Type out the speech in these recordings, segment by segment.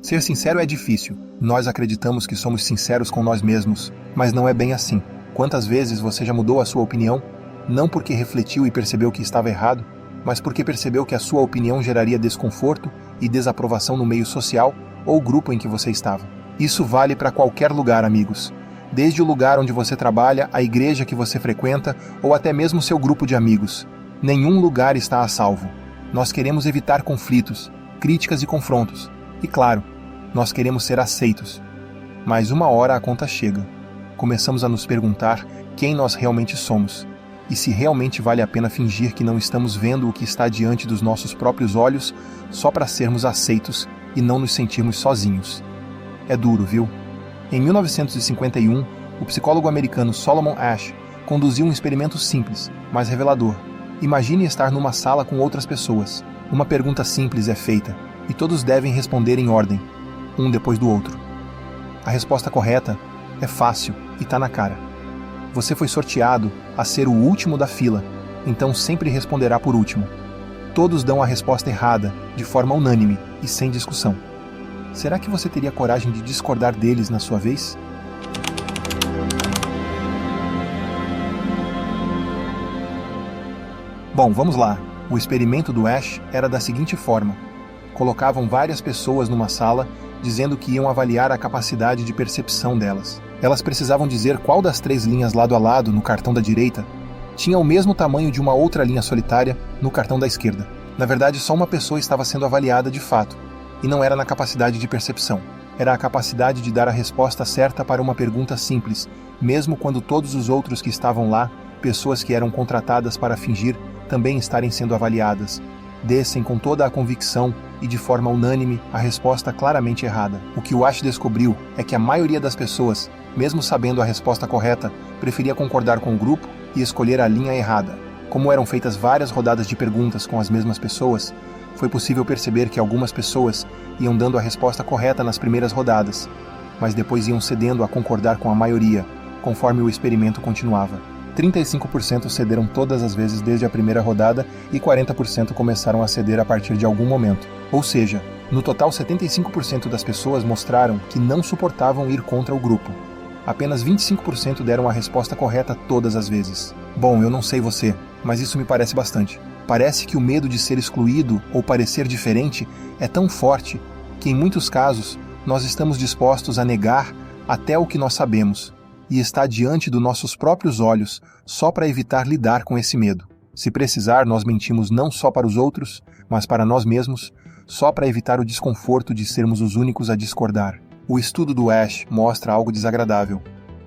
Ser sincero é difícil. Nós acreditamos que somos sinceros com nós mesmos, mas não é bem assim. Quantas vezes você já mudou a sua opinião, não porque refletiu e percebeu que estava errado, mas porque percebeu que a sua opinião geraria desconforto e desaprovação no meio social ou grupo em que você estava? Isso vale para qualquer lugar, amigos. Desde o lugar onde você trabalha, a igreja que você frequenta ou até mesmo seu grupo de amigos. Nenhum lugar está a salvo. Nós queremos evitar conflitos, críticas e confrontos. E claro, nós queremos ser aceitos. Mas uma hora a conta chega. Começamos a nos perguntar quem nós realmente somos e se realmente vale a pena fingir que não estamos vendo o que está diante dos nossos próprios olhos só para sermos aceitos e não nos sentirmos sozinhos. É duro, viu? Em 1951, o psicólogo americano Solomon Asch conduziu um experimento simples, mas revelador. Imagine estar numa sala com outras pessoas. Uma pergunta simples é feita, e todos devem responder em ordem, um depois do outro. A resposta correta é fácil e está na cara. Você foi sorteado a ser o último da fila, então sempre responderá por último. Todos dão a resposta errada, de forma unânime e sem discussão. Será que você teria coragem de discordar deles na sua vez? Bom, vamos lá. O experimento do Asch era da seguinte forma. Colocavam várias pessoas numa sala, dizendo que iam avaliar a capacidade de percepção delas. Elas precisavam dizer qual das 3 linhas lado a lado no cartão da direita tinha o mesmo tamanho de uma outra linha solitária no cartão da esquerda. Na verdade, só uma pessoa estava sendo avaliada de fato, e não era na capacidade de percepção. Era a capacidade de dar a resposta certa para uma pergunta simples, mesmo quando todos os outros que estavam lá, pessoas que eram contratadas para fingir, também estarem sendo avaliadas, dessem com toda a convicção e de forma unânime a resposta claramente errada. O que o Asch descobriu é que a maioria das pessoas, mesmo sabendo a resposta correta, preferia concordar com o grupo e escolher a linha errada. Como eram feitas várias rodadas de perguntas com as mesmas pessoas, foi possível perceber que algumas pessoas iam dando a resposta correta nas primeiras rodadas, mas depois iam cedendo a concordar com a maioria, conforme o experimento continuava. 35% cederam todas as vezes desde a primeira rodada e 40% começaram a ceder a partir de algum momento. Ou seja, no total 75% das pessoas mostraram que não suportavam ir contra o grupo. Apenas 25% deram a resposta correta todas as vezes. Bom, eu não sei você, mas isso me parece bastante. Parece que o medo de ser excluído ou parecer diferente é tão forte que, em muitos casos, nós estamos dispostos a negar até o que nós sabemos e está diante dos nossos próprios olhos só para evitar lidar com esse medo. Se precisar, nós mentimos não só para os outros, mas para nós mesmos, só para evitar o desconforto de sermos os únicos a discordar. O estudo do Asch mostra algo desagradável.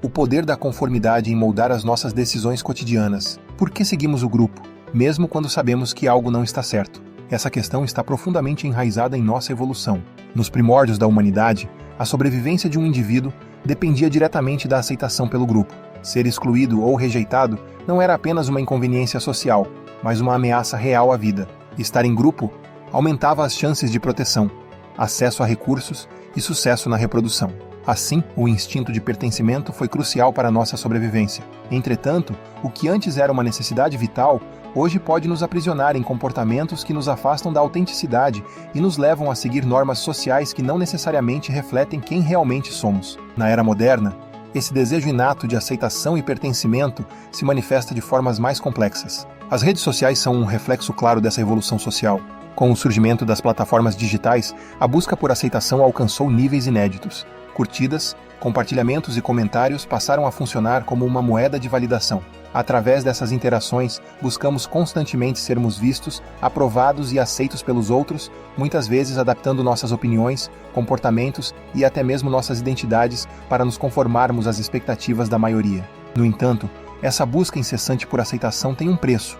O poder da conformidade em moldar as nossas decisões cotidianas. Por que seguimos o grupo, mesmo quando sabemos que algo não está certo? Essa questão está profundamente enraizada em nossa evolução. Nos primórdios da humanidade, a sobrevivência de um indivíduo dependia diretamente da aceitação pelo grupo. Ser excluído ou rejeitado não era apenas uma inconveniência social, mas uma ameaça real à vida. Estar em grupo aumentava as chances de proteção, acesso a recursos e sucesso na reprodução. Assim, o instinto de pertencimento foi crucial para a nossa sobrevivência. Entretanto, o que antes era uma necessidade vital, hoje pode nos aprisionar em comportamentos que nos afastam da autenticidade e nos levam a seguir normas sociais que não necessariamente refletem quem realmente somos. Na era moderna, esse desejo inato de aceitação e pertencimento se manifesta de formas mais complexas. As redes sociais são um reflexo claro dessa evolução social. Com o surgimento das plataformas digitais, a busca por aceitação alcançou níveis inéditos. Curtidas, compartilhamentos e comentários passaram a funcionar como uma moeda de validação. Através dessas interações, buscamos constantemente sermos vistos, aprovados e aceitos pelos outros, muitas vezes adaptando nossas opiniões, comportamentos e até mesmo nossas identidades para nos conformarmos às expectativas da maioria. No entanto, essa busca incessante por aceitação tem um preço.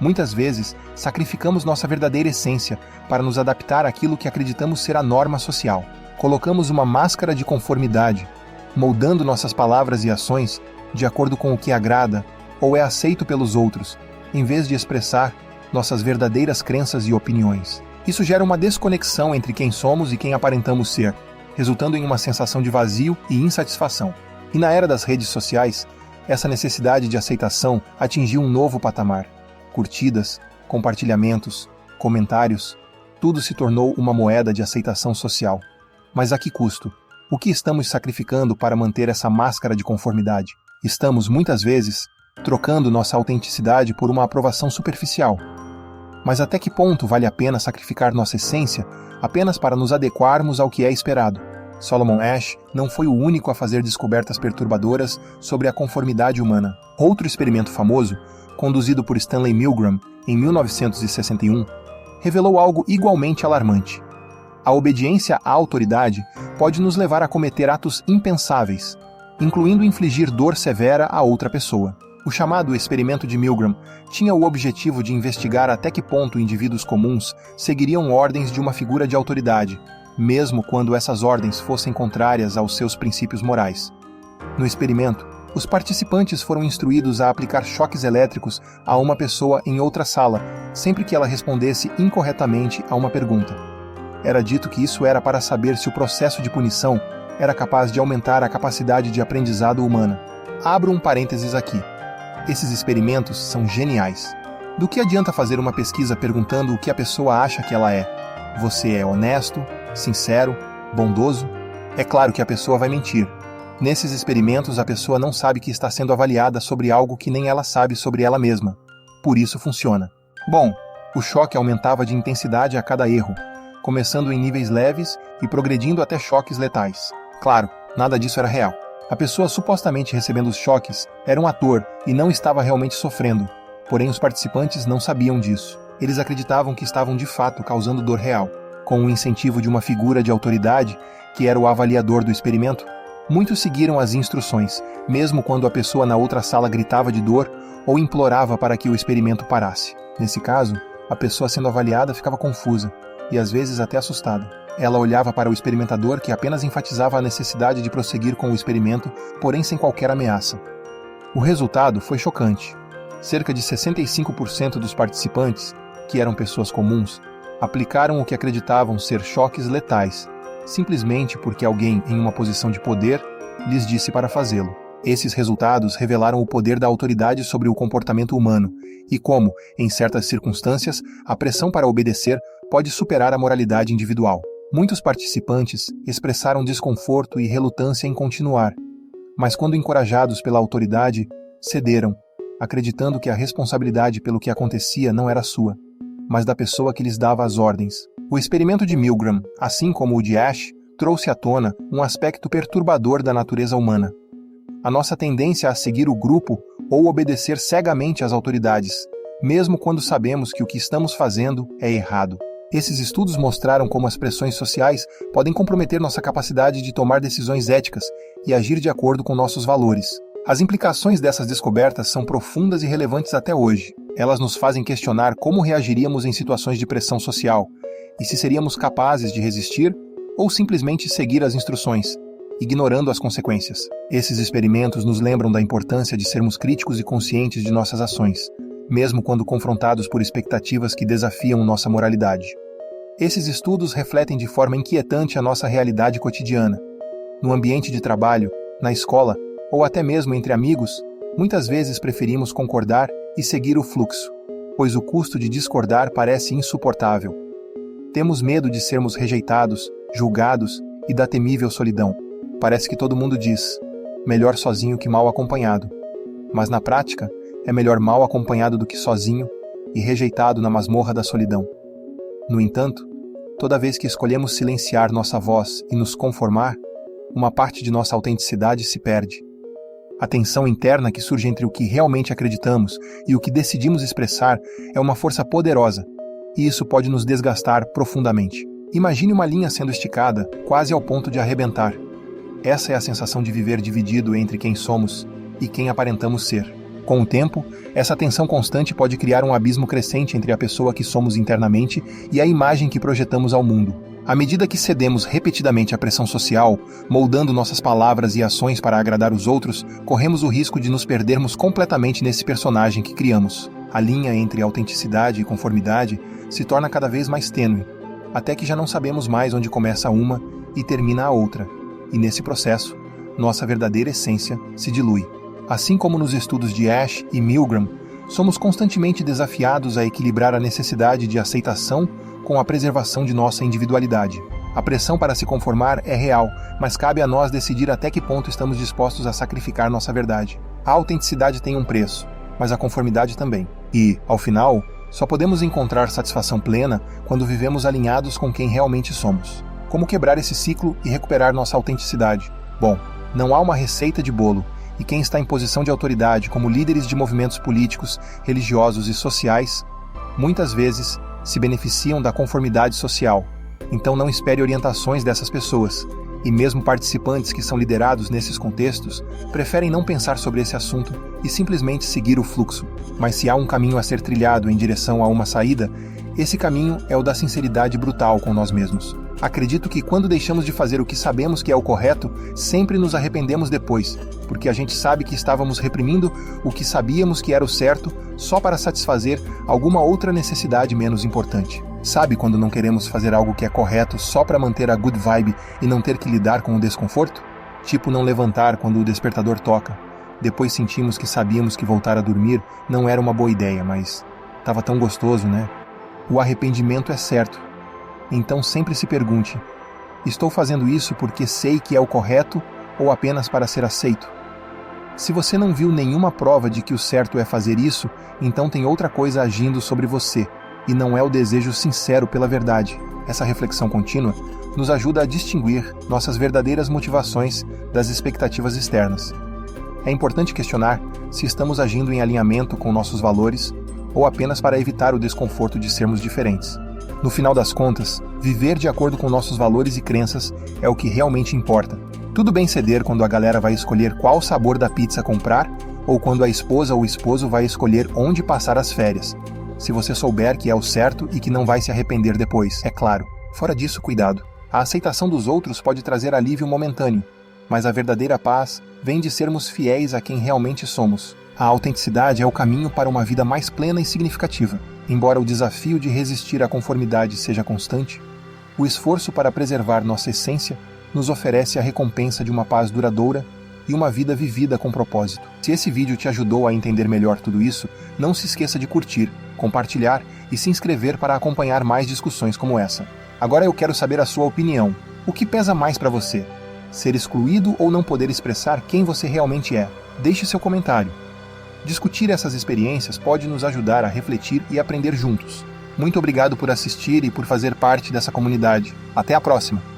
Muitas vezes, sacrificamos nossa verdadeira essência para nos adaptar àquilo que acreditamos ser a norma social. Colocamos uma máscara de conformidade, moldando nossas palavras e ações de acordo com o que agrada ou é aceito pelos outros, em vez de expressar nossas verdadeiras crenças e opiniões. Isso gera uma desconexão entre quem somos e quem aparentamos ser, resultando em uma sensação de vazio e insatisfação. E na era das redes sociais, essa necessidade de aceitação atingiu um novo patamar. Curtidas, compartilhamentos, comentários, tudo se tornou uma moeda de aceitação social. Mas a que custo? O que estamos sacrificando para manter essa máscara de conformidade? Estamos, muitas vezes, trocando nossa autenticidade por uma aprovação superficial. Mas até que ponto vale a pena sacrificar nossa essência apenas para nos adequarmos ao que é esperado? Solomon Asch não foi o único a fazer descobertas perturbadoras sobre a conformidade humana. Outro experimento famoso, conduzido por Stanley Milgram em 1961, revelou algo igualmente alarmante. A obediência à autoridade pode nos levar a cometer atos impensáveis, incluindo infligir dor severa a outra pessoa. O chamado experimento de Milgram tinha o objetivo de investigar até que ponto indivíduos comuns seguiriam ordens de uma figura de autoridade, mesmo quando essas ordens fossem contrárias aos seus princípios morais. No experimento, os participantes foram instruídos a aplicar choques elétricos a uma pessoa em outra sala, sempre que ela respondesse incorretamente a uma pergunta. Era dito que isso era para saber se o processo de punição era capaz de aumentar a capacidade de aprendizado humana. Abro um parênteses aqui. Esses experimentos são geniais. Do que adianta fazer uma pesquisa perguntando o que a pessoa acha que ela é? Você é honesto, sincero, bondoso? É claro que a pessoa vai mentir. Nesses experimentos, a pessoa não sabe que está sendo avaliada sobre algo que nem ela sabe sobre ela mesma. Por isso funciona. Bom, o choque aumentava de intensidade a cada erro, começando em níveis leves e progredindo até choques letais. Claro, nada disso era real. A pessoa supostamente recebendo os choques era um ator e não estava realmente sofrendo. Porém, os participantes não sabiam disso. Eles acreditavam que estavam de fato causando dor real. Com o incentivo de uma figura de autoridade, que era o avaliador do experimento, muitos seguiram as instruções, mesmo quando a pessoa na outra sala gritava de dor ou implorava para que o experimento parasse. Nesse caso, a pessoa sendo avaliada ficava confusa e às vezes até assustada. Ela olhava para o experimentador, que apenas enfatizava a necessidade de prosseguir com o experimento, porém sem qualquer ameaça. O resultado foi chocante. Cerca de 65% dos participantes, que eram pessoas comuns, aplicaram o que acreditavam ser choques letais, simplesmente porque alguém em uma posição de poder lhes disse para fazê-lo. Esses resultados revelaram o poder da autoridade sobre o comportamento humano e como, em certas circunstâncias, a pressão para obedecer pode superar a moralidade individual. Muitos participantes expressaram desconforto e relutância em continuar, mas quando encorajados pela autoridade, cederam, acreditando que a responsabilidade pelo que acontecia não era sua, mas da pessoa que lhes dava as ordens. O experimento de Milgram, assim como o de Asch, trouxe à tona um aspecto perturbador da natureza humana. A nossa tendência a seguir o grupo ou obedecer cegamente às autoridades, mesmo quando sabemos que o que estamos fazendo é errado. Esses estudos mostraram como as pressões sociais podem comprometer nossa capacidade de tomar decisões éticas e agir de acordo com nossos valores. As implicações dessas descobertas são profundas e relevantes até hoje. Elas nos fazem questionar como reagiríamos em situações de pressão social e se seríamos capazes de resistir ou simplesmente seguir as instruções, ignorando as consequências. Esses experimentos nos lembram da importância de sermos críticos e conscientes de nossas ações, mesmo quando confrontados por expectativas que desafiam nossa moralidade. Esses estudos refletem de forma inquietante a nossa realidade cotidiana. No ambiente de trabalho, na escola ou até mesmo entre amigos, muitas vezes preferimos concordar e seguir o fluxo, pois o custo de discordar parece insuportável. Temos medo de sermos rejeitados, julgados e da temível solidão. Parece que todo mundo diz, melhor sozinho que mal acompanhado. Mas na prática, é melhor mal acompanhado do que sozinho e rejeitado na masmorra da solidão. No entanto, toda vez que escolhemos silenciar nossa voz e nos conformar, uma parte de nossa autenticidade se perde. A tensão interna que surge entre o que realmente acreditamos e o que decidimos expressar é uma força poderosa, e isso pode nos desgastar profundamente. Imagine uma linha sendo esticada, quase ao ponto de arrebentar. Essa é a sensação de viver dividido entre quem somos e quem aparentamos ser. Com o tempo, essa tensão constante pode criar um abismo crescente entre a pessoa que somos internamente e a imagem que projetamos ao mundo. À medida que cedemos repetidamente à pressão social, moldando nossas palavras e ações para agradar os outros, corremos o risco de nos perdermos completamente nesse personagem que criamos. A linha entre autenticidade e conformidade se torna cada vez mais tênue, até que já não sabemos mais onde começa uma e termina a outra, e nesse processo, nossa verdadeira essência se dilui. Assim como nos estudos de Asch e Milgram, somos constantemente desafiados a equilibrar a necessidade de aceitação com a preservação de nossa individualidade. A pressão para se conformar é real, mas cabe a nós decidir até que ponto estamos dispostos a sacrificar nossa verdade. A autenticidade tem um preço, mas a conformidade também. E, ao final, só podemos encontrar satisfação plena quando vivemos alinhados com quem realmente somos. Como quebrar esse ciclo e recuperar nossa autenticidade? Bom, não há uma receita de bolo, e quem está em posição de autoridade, como líderes de movimentos políticos, religiosos e sociais, muitas vezes se beneficiam da conformidade social. Então não espere orientações dessas pessoas. E mesmo participantes que são liderados nesses contextos preferem não pensar sobre esse assunto e simplesmente seguir o fluxo. Mas se há um caminho a ser trilhado em direção a uma saída, esse caminho é o da sinceridade brutal com nós mesmos. Acredito que quando deixamos de fazer o que sabemos que é o correto, sempre nos arrependemos depois, porque a gente sabe que estávamos reprimindo o que sabíamos que era o certo só para satisfazer alguma outra necessidade menos importante. Sabe quando não queremos fazer algo que é correto só para manter a good vibe e não ter que lidar com o desconforto? Tipo não levantar quando o despertador toca. Depois sentimos que sabíamos que voltar a dormir não era uma boa ideia, mas estava tão gostoso, né? O arrependimento é certo. Então sempre se pergunte: estou fazendo isso porque sei que é o correto ou apenas para ser aceito? Se você não viu nenhuma prova de que o certo é fazer isso, então tem outra coisa agindo sobre você, e não é o desejo sincero pela verdade. Essa reflexão contínua nos ajuda a distinguir nossas verdadeiras motivações das expectativas externas. É importante questionar se estamos agindo em alinhamento com nossos valores ou apenas para evitar o desconforto de sermos diferentes. No final das contas, viver de acordo com nossos valores e crenças é o que realmente importa. Tudo bem ceder quando a galera vai escolher qual sabor da pizza comprar ou quando a esposa ou o esposo vai escolher onde passar as férias. Se você souber que é o certo e que não vai se arrepender depois, é claro. Fora disso, cuidado. A aceitação dos outros pode trazer alívio momentâneo, mas a verdadeira paz vem de sermos fiéis a quem realmente somos. A autenticidade é o caminho para uma vida mais plena e significativa. Embora o desafio de resistir à conformidade seja constante, o esforço para preservar nossa essência nos oferece a recompensa de uma paz duradoura e uma vida vivida com propósito. Se esse vídeo te ajudou a entender melhor tudo isso, não se esqueça de curtir, compartilhar e se inscrever para acompanhar mais discussões como essa. Agora eu quero saber a sua opinião. O que pesa mais para você? Ser excluído ou não poder expressar quem você realmente é? Deixe seu comentário. Discutir essas experiências pode nos ajudar a refletir e aprender juntos. Muito obrigado por assistir e por fazer parte dessa comunidade. Até a próxima!